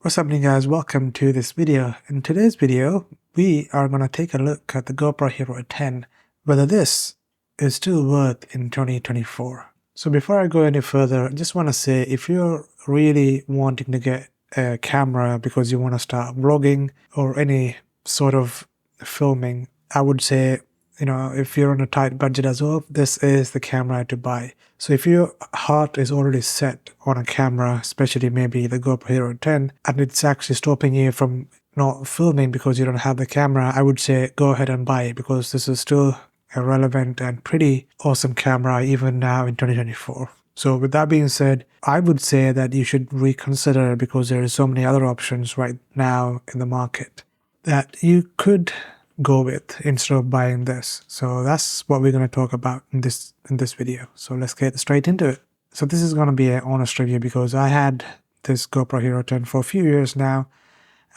What's happening, guys? Welcome to this video. In today's video, we are going to take a look at the GoPro Hero 10, whether this is still worth in 2024. So before I go any further, I just want to say, if you're really wanting to get a camera because you want to start vlogging or any sort of filming, I would say, if you're on a tight budget as well, this is the camera to buy. So if your heart is already set on a camera, especially maybe the GoPro Hero 10, and it's actually stopping you from not filming because you don't have the camera, I would say go ahead and buy it, because this is still a relevant and pretty awesome camera even now in 2024. So with that being said, I would say that you should reconsider, because there are so many other options right now in the market that you could go with instead of buying this. So that's what we're going to talk about in this video. So let's get straight into it. So this is going to be an honest review, because I had this GoPro Hero 10 for a few years now,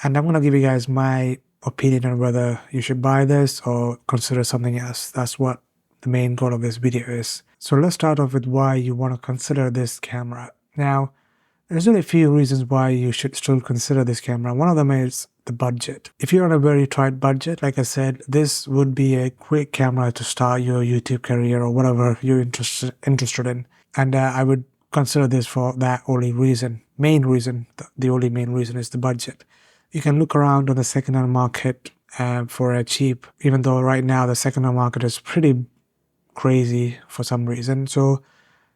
and I'm going to give you guys my opinion on whether you should buy this or consider something else. That's what the main goal of this video is. So let's start off with why you want to consider this camera. Now, there's only a few reasons why you should still consider this camera. One of them is the budget. If you're on a very tight budget, like I said, this would be a great camera to start your YouTube career or whatever you're interested in. And I would consider this for that only reason. The only main reason is the budget. You can look around on the second-hand market for a cheap, even though right now the second-hand market is pretty crazy for some reason. So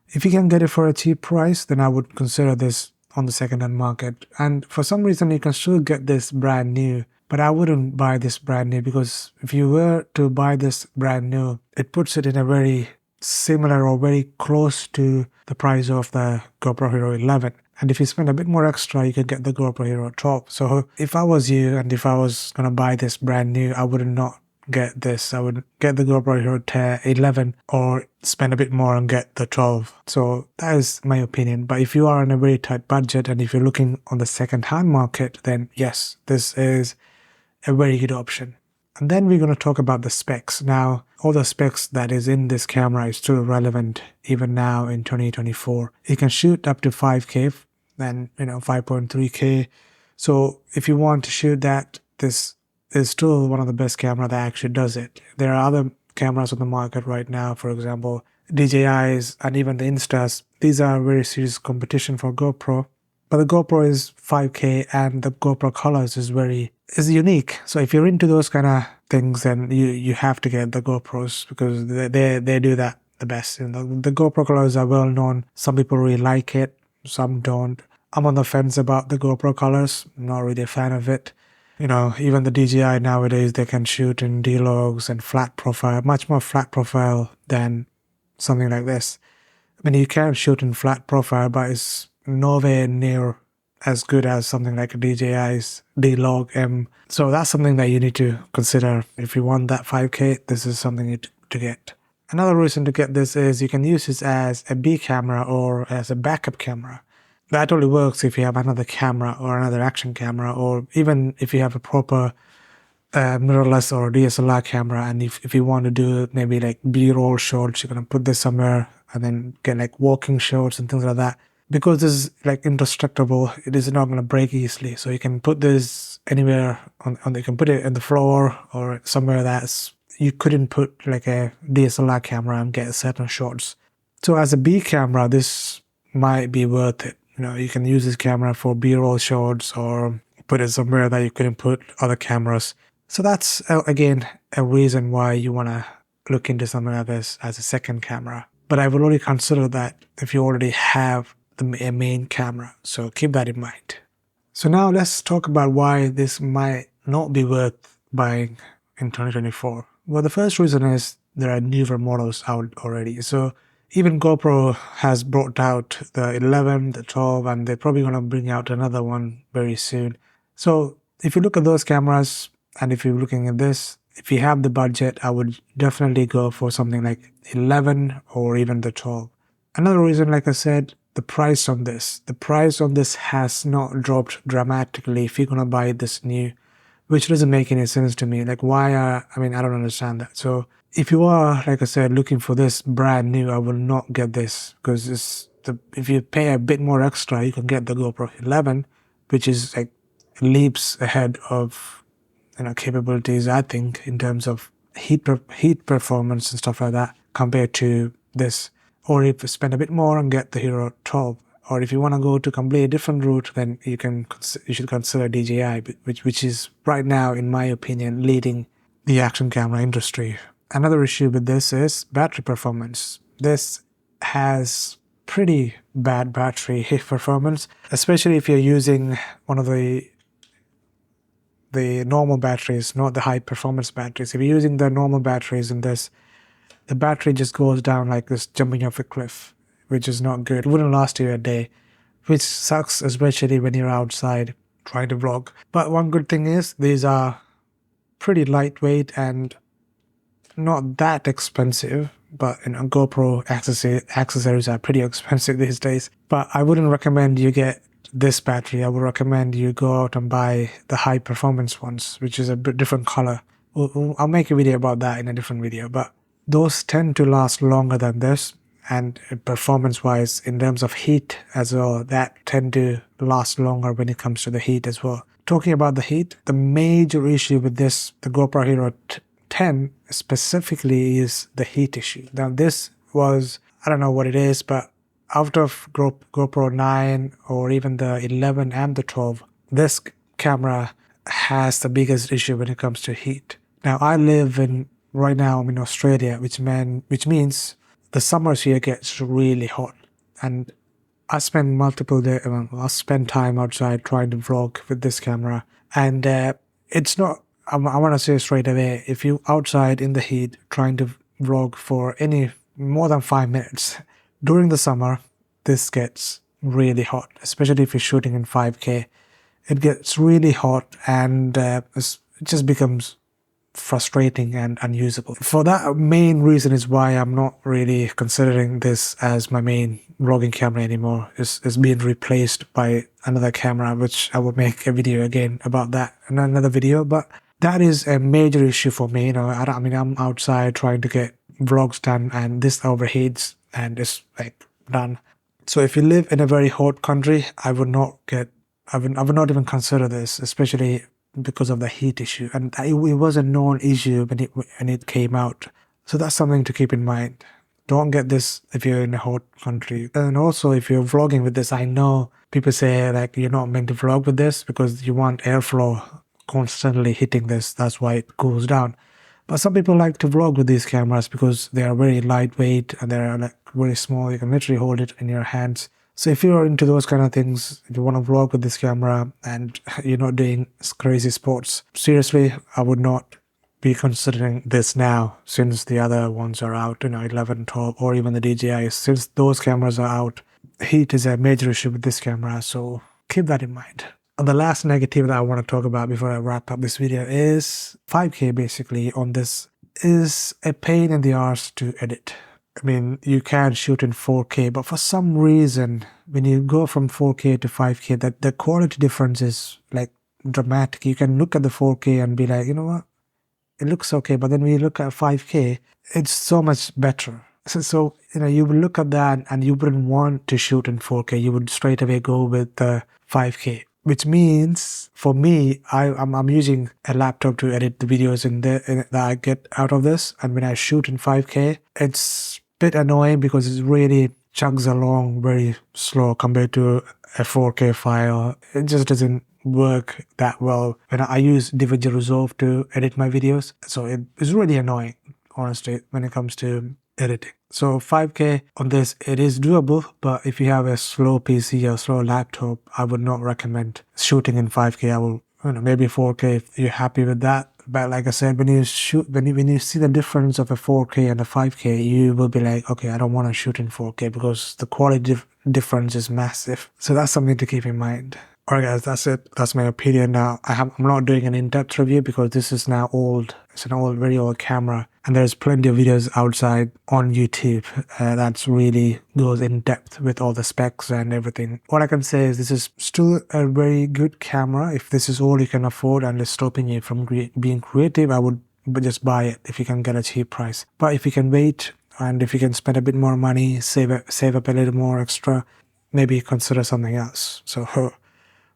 if you can get it for a cheap price, then I would consider this on the second-hand market. And for some reason, you can still get this brand new, but I wouldn't buy this brand new, because if you were to buy this brand new, it puts it in a very similar or very close to the price of the GoPro Hero 11. And if you spend a bit more extra, you can get the GoPro Hero 12. So if I was you, and if I was going to buy this brand new, I would not get this. I would get the GoPro Hero 11 or spend a bit more and get the 12. So that is my opinion. But if you are on a very tight budget and if you're looking on the second-hand market, then yes, this is a very good option. And then we're going to talk about the specs. Now, all the specs that is in this camera is still relevant even now in 2024. It can shoot up to 5K, then 5.3K. So if you want to shoot that, this is still one of the best camera that actually does it. There are other cameras on the market right now, for example, DJIs and even the Instas. These are very serious competition for GoPro. But the GoPro is 5K and the GoPro colors is unique. So if you're into those kind of things, then you have to get the GoPros, because they do that the best. The GoPro colors are well known. Some people really like it, some don't. I'm on the fence about the GoPro colors. I'm not really a fan of it. Even the DJI nowadays, they can shoot in D-logs and flat profile, much more flat profile than something like this. I mean, you can shoot in flat profile, but it's nowhere near as good as something like a DJI's D-log M. So that's something that you need to consider. If you want that 5K, this is something to get. Another reason to get this is you can use this as a B camera or as a backup camera. That only works if you have another camera or another action camera, or even if you have a proper mirrorless or DSLR camera. And if you want to do maybe like B-roll shots, you're going to put this somewhere and then get like walking shots and things like that. Because this is like indestructible, it is not going to break easily. So you can put this anywhere you can put it on the floor or somewhere that's you couldn't put like a DSLR camera and get certain shots. So as a B camera, this might be worth it. You can use this camera for B-roll shots or put it somewhere that you couldn't put other cameras. So that's, again, a reason why you want to look into something like this as a second camera. But I would only consider that if you already have a main camera. So keep that in mind. So now let's talk about why this might not be worth buying in 2024. Well, the first reason is there are newer models out already. So even GoPro has brought out the 11, the 12, and they're probably going to bring out another one very soon. So if you look at those cameras, and if you're looking at this, if you have the budget, I would definitely go for something like 11 or even the 12. Another reason, like I said, the price on this. The price on this has not dropped dramatically if you're going to buy this new, which doesn't make any sense to me. Like I don't understand that. So if you are, like I said, looking for this brand new, I will not get this, because if you pay a bit more extra, you can get the GoPro 11, which is like leaps ahead of capabilities, I think, in terms of heat performance and stuff like that compared to this. Or if you spend a bit more and get the Hero 12, or if you want to go to completely different route, then you should consider DJI, which is right now, in my opinion, leading the action camera industry. Another issue with this is battery performance. This has pretty bad battery performance, especially if you're using one of the normal batteries, not the high performance batteries. If you're using the normal batteries in this, the battery just goes down like this, jumping off a cliff, which is not good. It wouldn't last you a day, which sucks, especially when you're outside trying to vlog. But one good thing is these are pretty lightweight and not that expensive. But GoPro accessories are pretty expensive these days. But I wouldn't recommend you get this battery. I would recommend you go out and buy the high performance ones, which is a bit different color. I'll make a video about that in a different video, but those tend to last longer than this, and performance wise, in terms of heat as well, that tend to last longer when it comes to the heat as well. Talking about the heat, the major issue with this, the GoPro Hero 10 specifically, is the heat issue. Now this was, I don't know what it is, but out of GoPro 9 or even the 11 and the 12, this camera has the biggest issue when it comes to heat. Now right now I'm in Australia, which means the summers here gets really hot, and I spend I spend time outside trying to vlog with this camera, and it's not. I want to say straight away, if you outside in the heat trying to vlog for any more than 5 minutes during the summer, this gets really hot, especially if you're shooting in 5K. It gets really hot, and it just becomes frustrating and unusable. For that main reason is why I'm not really considering this as my main vlogging camera anymore. It's being replaced by another camera, which I will make a video again about that in another video. But that is a major issue for me. I'm outside trying to get vlogs done, and this overheats and it's like done. So if you live in a very hot country, I would not even consider this, especially because of the heat issue. And it was a known issue when it came out. So that's something to keep in mind. Don't get this if you're in a hot country. And also, if you're vlogging with this, I know people say like you're not meant to vlog with this because you want airflow constantly hitting this. That's why it cools down. But some people like to vlog with these cameras because they are very lightweight and they're like very small. You can literally hold it in your hands. So if you're into those kind of things, if you want to vlog with this camera and you're not doing crazy sports, seriously, I would not be considering this now, since the other ones are out, 11, 12, or even the DJI. Since those cameras are out, heat is a major issue with this camera, so keep that in mind. And the last negative that I want to talk about before I wrap up this video is 5K basically on this is a pain in the arse to edit. I mean, you can shoot in 4K, but for some reason, when you go from 4K to 5K, that the quality difference is like dramatic. You can look at the 4K and be like, you know what? It looks okay, but then when you look at 5K, it's so much better. So you would look at that and you wouldn't want to shoot in 4K. You would straight away go with the 5K. Which means, for me, I'm using a laptop to edit the videos that I get out of this. And when I shoot in 5K, it's a bit annoying because it really chugs along very slow compared to a 4K file. It just doesn't work that well when I use DaVinci Resolve to edit my videos. So it's really annoying, honestly, when it comes to editing. So 5K on this, it is doable, but if you have a slow PC or slow laptop, I would not recommend shooting in 5K. I will, maybe 4K if you're happy with that. But like I said, when you see the difference of a 4K and a 5K, you will be like, okay, I don't want to shoot in 4K because the quality difference is massive. So that's something to keep in mind. Alright guys, that's it. That's my opinion now. I'm not doing an in-depth review because this is now old. It's an very old camera. And there's plenty of videos outside on YouTube that's really goes in depth with all the specs and everything. All I can say is this is still a very good camera. If this is all you can afford and is stopping you from being creative, I would just buy it if you can get a cheap price. But if you can wait and if you can spend a bit more money, save up a little more extra, maybe consider something else. So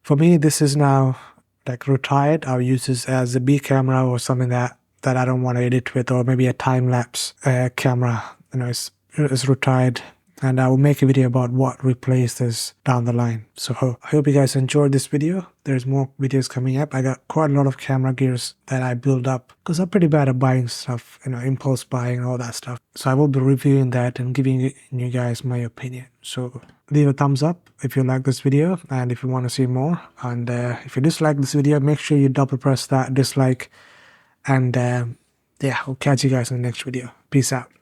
For me, this is now like retired. I'll use this as a B camera or something that I don't want to edit with, or maybe a time-lapse camera. It's retired, and I will make a video about what replace this down the line. So I hope you guys enjoyed this video. There's more videos coming up. I got quite a lot of camera gears that I build up because I'm pretty bad at buying stuff, impulse buying and all that stuff. So I will be reviewing that and giving you guys my opinion. So leave a thumbs up if you like this video and if you want to see more. And if you dislike this video, make sure you double press that dislike. And yeah, I'll catch you guys in the next video. Peace out.